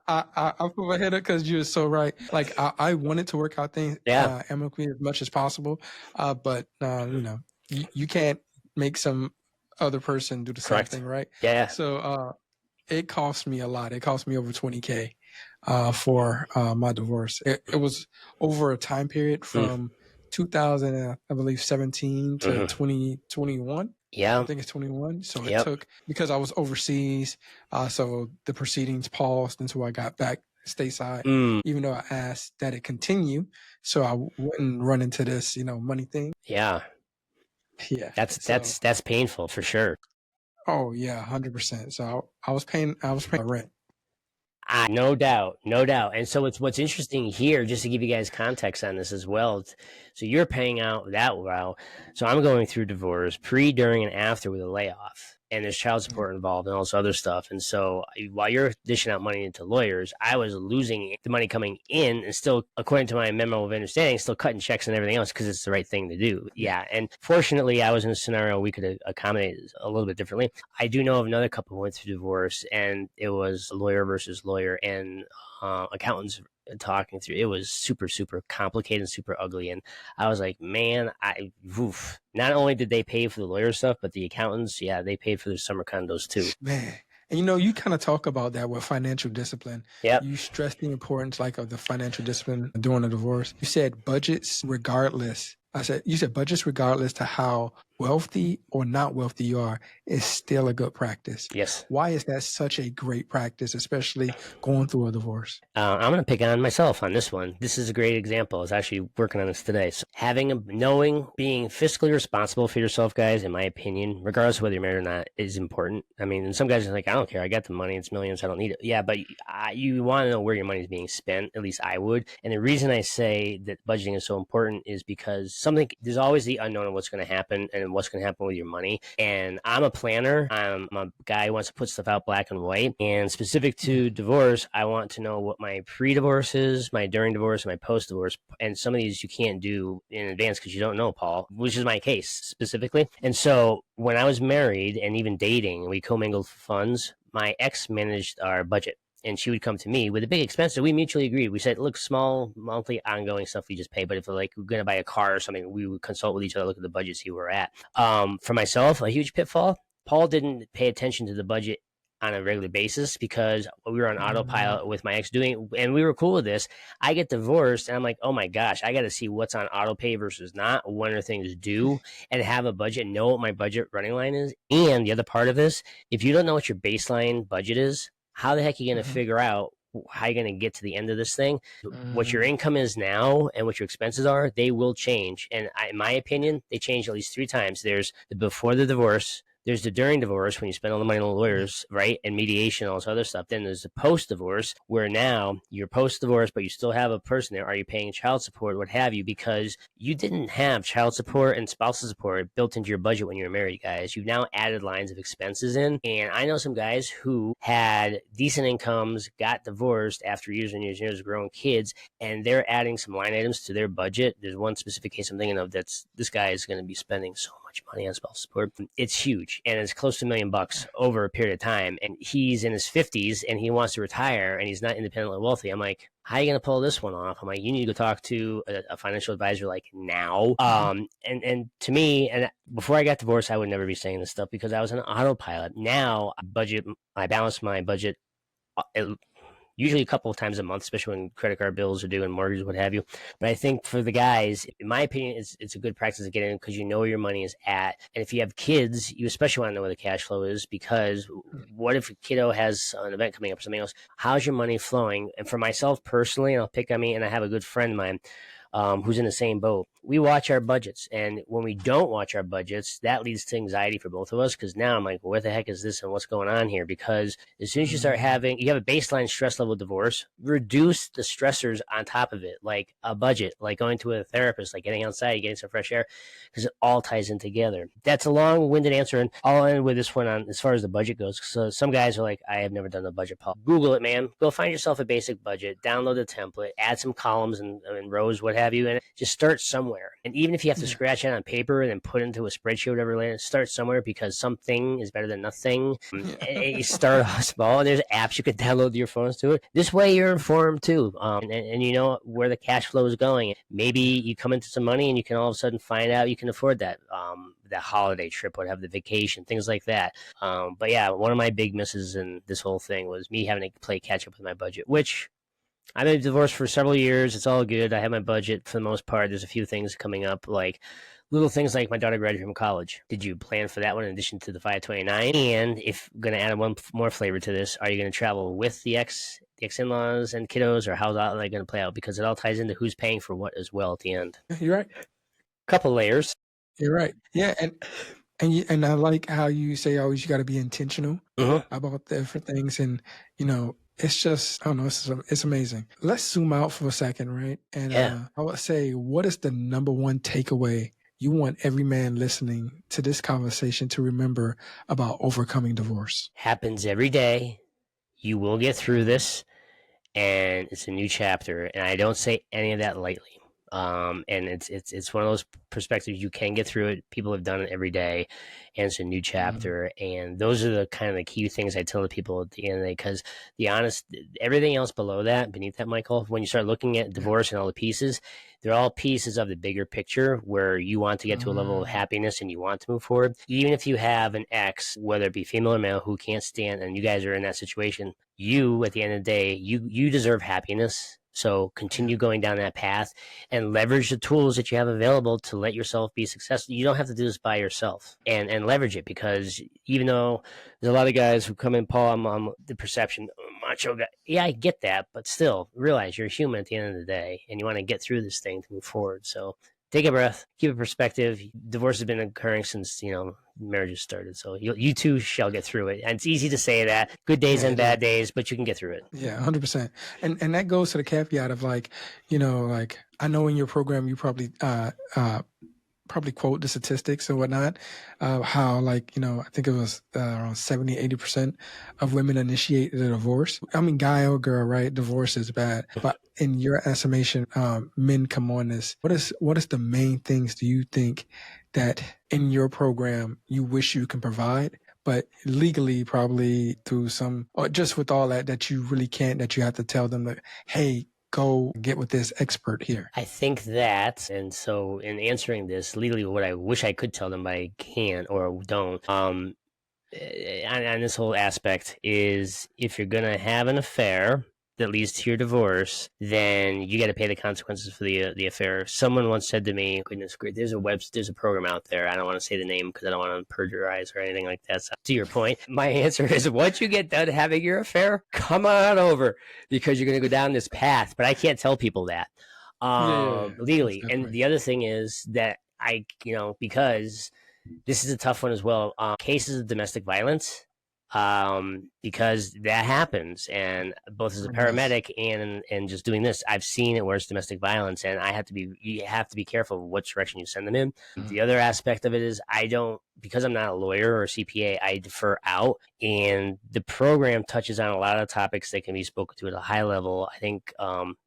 put my head up because you're so right. Like I wanted to work out things amicably as much as possible, but you can't make some other person do the same thing, right? Yeah. So it cost me a lot. It cost me over $20K for my divorce. It was over a time period from 2000, I believe, 17 to 2021. Yeah. I think it's 21. So it took, because I was overseas, so the proceedings paused until I got back stateside, even though I asked that it continue so I wouldn't run into this, money thing. Yeah. Yeah. That's painful for sure. Oh yeah, 100%. So I was paying rent. No doubt. And so what's interesting here, just to give you guys context on this as well. So you're paying out that well. So I'm going through divorce pre, during, and after with a layoff. And there's child support involved and all this other stuff. And so while you're dishing out money into lawyers, I was losing the money coming in, and still, according to my memo of understanding, still cutting checks and everything else because it's the right thing to do. Yeah. And fortunately, I was in a scenario we could accommodate a little bit differently. I do know of another couple who went through divorce, and it was lawyer versus lawyer, and accountants talking through. It was super, super complicated and super ugly. And I was like, man, not only did they pay for the lawyer stuff, but the accountants, they paid for their summer condos too. Man. And you kind of talk about that with financial discipline. Yeah. You stress the importance of the financial discipline during a divorce. You said budgets regardless. You said budgets regardless to how wealthy or not wealthy you are is still a good practice. Yes. Why is that such a great practice, especially going through a divorce? I'm going to pick on myself on this one. This is a great example. I was actually working on this today. So being fiscally responsible for yourself, guys, in my opinion, regardless of whether you're married or not, is important. I mean, and some guys are like, I don't care. I got the money. It's millions. I don't need it. Yeah, but you want to know where your money is being spent. At least I would. And the reason I say that budgeting is so important is because there's always the unknown of what's going to happen and what's going to happen with your money. And I'm a planner. I'm a guy who wants to put stuff out black and white. And specific to divorce, I want to know what my pre-divorce is, my during divorce, my post-divorce. And some of these you can't do in advance because you don't know, Paul, which is my case specifically. And so when I was married and even dating, we commingled funds, my ex managed our budget. And she would come to me with a big expense that we mutually agreed. We said, look, small monthly ongoing stuff we just pay. But if we're going to buy a car or something, we would consult with each other, look at the budget, see where we're at. For myself, a huge pitfall, Paul didn't pay attention to the budget on a regular basis because we were on autopilot with my ex doing, and we were cool with this. I get divorced and I'm like, oh my gosh, I got to see what's on auto pay versus not. When are things due, and have a budget, know what my budget running line is. And the other part of this, if you don't know what your baseline budget is, how the heck are you going to figure out how you're going to get to the end of this thing? What your income is now and what your expenses are, they will change. And in my opinion, they change at least 3 times. There's the before the divorce, there's the during divorce when you spend all the money on lawyers, right? And mediation, all this other stuff. Then there's the post divorce where now you're post divorce, but you still have a person there. Are you paying child support, what have you? Because you didn't have child support and spousal support built into your budget when you were married, guys. You've now added lines of expenses in. And I know some guys who had decent incomes, got divorced after years and years and years of growing kids, and they're adding some line items to their budget. There's one specific case I'm thinking of that's this guy is going to be spending so much money on spousal support. It's huge, and it's close to $1 million over a period of time. And he's in his 50s and he wants to retire and he's not independently wealthy. I'm like, how are you going to pull this one off? I'm like, you need to go talk to a financial advisor like now. And to me, and before I got divorced, I would never be saying this stuff because I was on autopilot. Now I balance my budget usually a couple of times a month, especially when credit card bills are due and mortgages, what have you. But I think for the guys, in my opinion, it's a good practice to get in because you know where your money is at. And if you have kids, you especially want to know where the cash flow is, because what if a kiddo has an event coming up or something else? How's your money flowing? And for myself personally, and I'll pick on me, and I have a good friend of mine who's in the same boat. We watch our budgets, and when we don't watch our budgets, that leads to anxiety for both of us, because now I'm like, well, what the heck is this and what's going on here? Because as soon as you start having, you have a baseline stress level divorce, reduce the stressors on top of it, like a budget, like going to a therapist, like getting outside, getting some fresh air, because it all ties in together. That's a long-winded answer, and I'll end with this one on as far as the budget goes. So some guys are like, I have never done a budget, Paul. Google it, man. Go find yourself a basic budget, download the template, add some columns and rows, what have you, and just start somewhere. And even if you have to scratch it on paper and then put it into a spreadsheet or whatever later, start somewhere, because something is better than nothing. You start off small, and there's apps you can download to your phones to it. This way you're informed too, and you know where the cash flow is going. Maybe you come into some money and you can all of a sudden find out you can afford that holiday trip, whatever, the vacation, things like that. But yeah, one of my big misses in this whole thing was me having to play catch up with my budget, which I've been divorced for several years. It's all good. I have my budget for the most part. There's a few things coming up, like little things like my daughter graduated from college. Did you plan for that one in addition to the 529? And if going to add one more flavor to this, are you going to travel with the ex-in-laws and kiddos, or how's that going to play out? Because it all ties into who's paying for what as well at the end. You're right. Couple layers. You're right. Yeah, and I like how you say always you got to be intentional about the different things, and you know, it's just, I don't know, it's amazing. Let's zoom out for a second, right? And I would say, what is the number one takeaway you want every man listening to this conversation to remember about overcoming divorce? Happens every day. You will get through this, and it's a new chapter. And I don't say any of that lightly. And it's one of those perspectives, you can get through it. People have done it every day, and it's a new chapter. And those are the kind of the key things I tell the people at the end of the day, because everything else below that, beneath that, Michael, when you start looking at divorce and all the pieces, they're all pieces of the bigger picture where you want to get to a level of happiness and you want to move forward. Even if you have an ex, whether it be female or male, who can't stand, and you guys are in that situation, you, at the end of the day, you deserve happiness. So continue going down that path and leverage the tools that you have available to let yourself be successful. You don't have to do this by yourself, and leverage it, because even though there's a lot of guys who come in, Paul, I'm the perception, macho guy. Yeah, I get that, but still realize you're a human at the end of the day, and you want to get through this thing to move forward. So take a breath, keep a perspective. Divorce has been occurring since, marriages started. So you too shall get through it. And it's easy to say that, good days and bad days, but you can get through it. Yeah, 100%. And that goes to the caveat of like I know in your program you probably quote the statistics and whatnot, how I think it was around 70-80% of women initiate the divorce. I mean, guy or girl, right? Divorce is bad. But in your estimation, men come on this. What is the main things do you think that in your program you wish you can provide, but legally probably through some, or just with all that you really can't, that you have to tell them that, hey, go get with this expert here? I think that, and so in answering this legally, what I wish I could tell them, but I can't or don't, on this whole aspect is if you're going to have an affair that leads to your divorce, then you got to pay the consequences for the affair. Someone once said to me, "Goodness, great! There's a program out there. I don't want to say the name because I don't want to perjurize or anything like that." So, to your point, my answer is: once you get done having your affair, come on over because you're going to go down this path. But I can't tell people that legally. And the other thing is that because this is a tough one as well. Cases of domestic violence, because that happens, and both as a paramedic and just doing this, I've seen it where it's domestic violence, and you have to be careful of what direction you send them in. The other aspect of it is because I'm not a lawyer or a CPA, I defer out, and the program touches on a lot of topics that can be spoken to at a high level. I think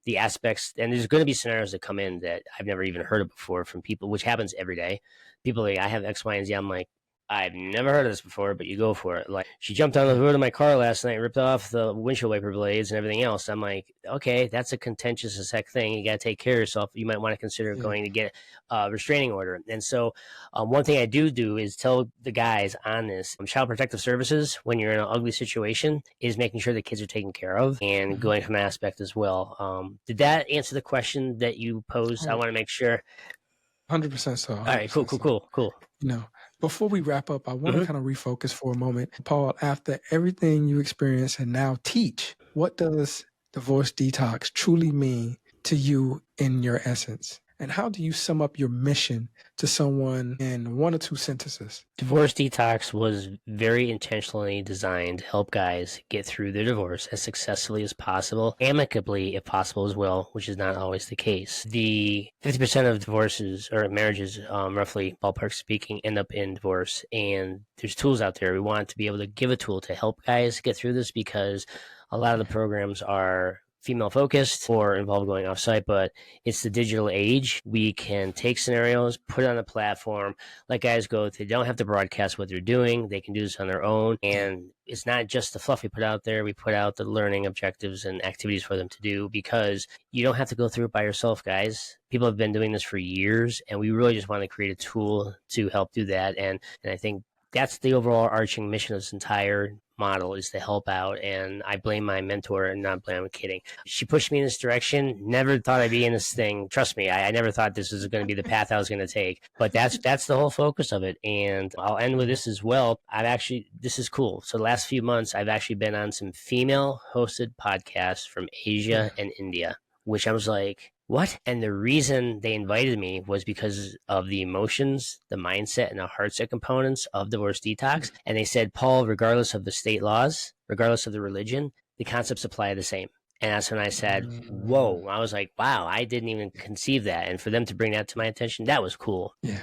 the aspects, and there's going to be scenarios that come in that I've never even heard of before from people, which happens every day. People like, I have X, Y, and Z. I'm like, I've never heard of this before, but you go for it. Like, she jumped on the hood of my car last night, ripped off the windshield wiper blades and everything else. I'm like, okay, that's a contentious as heck thing. You got to take care of yourself. You might want to consider going to get a restraining order. And so one thing I do is tell the guys on this, Child Protective Services, when you're in an ugly situation, is making sure the kids are taken care of and going from that aspect as well. Did that answer the question that you posed? I want to make sure. 100% so. 100% All right, cool. Before we wrap up, I want to kind of refocus for a moment. Paul, after everything you experience and now teach, what does divorce detox truly mean to you in your essence? And how do you sum up your mission to someone in 1 or 2 sentences? Divorce Detox was very intentionally designed to help guys get through their divorce as successfully as possible, amicably if possible as well, which is not always the case. The 50% of divorces or marriages, roughly ballpark speaking, end up in divorce. And there's tools out there. We want to be able to give a tool to help guys get through this because a lot of the programs are female focused or involved going off site, but it's the digital age. We can take scenarios, put it on a platform, let guys go. They don't have to broadcast what they're doing. They can do this on their own. And it's not just the fluff we put out there. We put out the learning objectives and activities for them to do because you don't have to go through it by yourself, guys. People have been doing this for years, and we really just want to create a tool to help do that. And I think that's the overall arching mission of this entire model, is to help out. And I blame my mentor, and not blame, I'm kidding. She pushed me in this direction. Never thought I'd be in this thing. Trust me, I never thought this was going to be the path I was going to take. But that's the whole focus of it. And I'll end with this as well. This is cool. So the last few months, I've actually been on some female hosted podcasts from Asia and India, which I was like, what? And the reason they invited me was because of the emotions, the mindset, and the heartset components of divorce detox. And they said, Paul, regardless of the state laws, regardless of the religion, the concepts apply the same. And that's when I said, whoa. I was like, wow, I didn't even conceive that. And for them to bring that to my attention, that was cool. Yeah.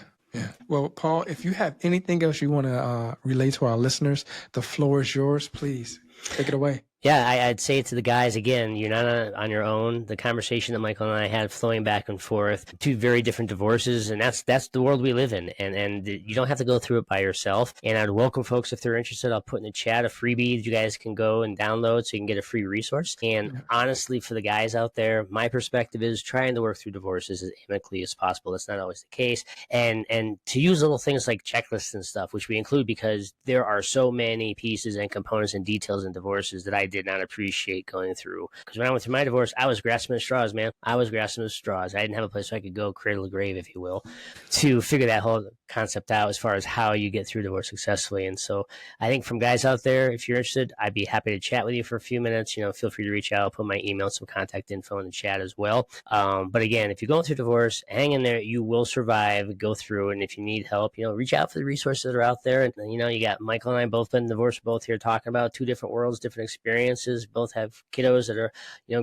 Well, Paul, if you have anything else you want to relay to our listeners, the floor is yours. Please take it away. Yeah, I'd say to the guys, again, you're not on your own. The conversation that Michael and I had flowing back and forth, 2 very different divorces, and that's the world we live in. And you don't have to go through it by yourself. And I'd welcome folks, if they're interested, I'll put in the chat a freebie that you guys can go and download so you can get a free resource. And honestly, for the guys out there, my perspective is trying to work through divorces as amicably as possible. That's not always the case. And to use little things like checklists and stuff, which we include because there are so many pieces and components and details in divorces that I did not appreciate going through. Because when I went through my divorce, I was grasping at straws, man. I didn't have a place where I could go cradle to grave, if you will, to figure that whole concept out as far as how you get through divorce successfully. And so I think from guys out there, if you're interested, I'd be happy to chat with you for a few minutes. Feel free to reach out. I'll put my email, some contact info in the chat as well. But again, if you're going through divorce, hang in there. You will survive. Go through it. And if you need help, reach out for the resources that are out there. And, you got Michael and I both been divorced, both here talking about 2 different worlds, different experiences, both have kiddos that are,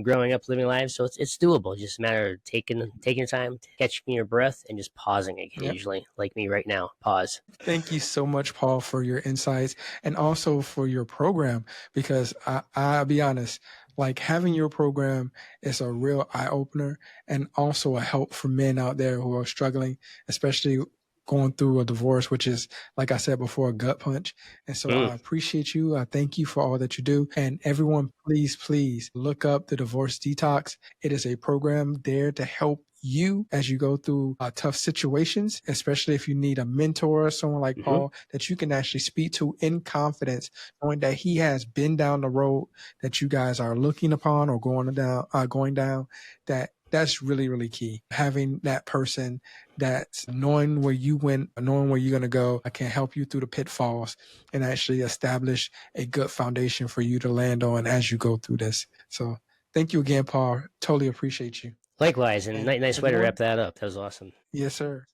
growing up, living lives. So it's doable. Just a matter of taking your time, catching your breath, and just pausing occasionally, like me right now. Pause. Thank you so much, Paul, for your insights and also for your program, because I'll be honest, like having your program is a real eye opener and also a help for men out there who are struggling, especially going through a divorce, which is, like I said before, a gut punch. And so I appreciate you. I thank you for all that you do. And everyone, please look up the Divorce Detox. It is a program there to help you as you go through tough situations, especially if you need a mentor, someone like Paul that you can actually speak to in confidence, knowing that he has been down the road that you guys are looking upon or going down. That's really, really key. Having that person that's knowing where you went, knowing where you're going to go, I can help you through the pitfalls and actually establish a good foundation for you to land on as you go through this. So thank you again, Paul. Totally appreciate you. Likewise, and nice way to Everyone, wrap that up. That was awesome. yes, sir.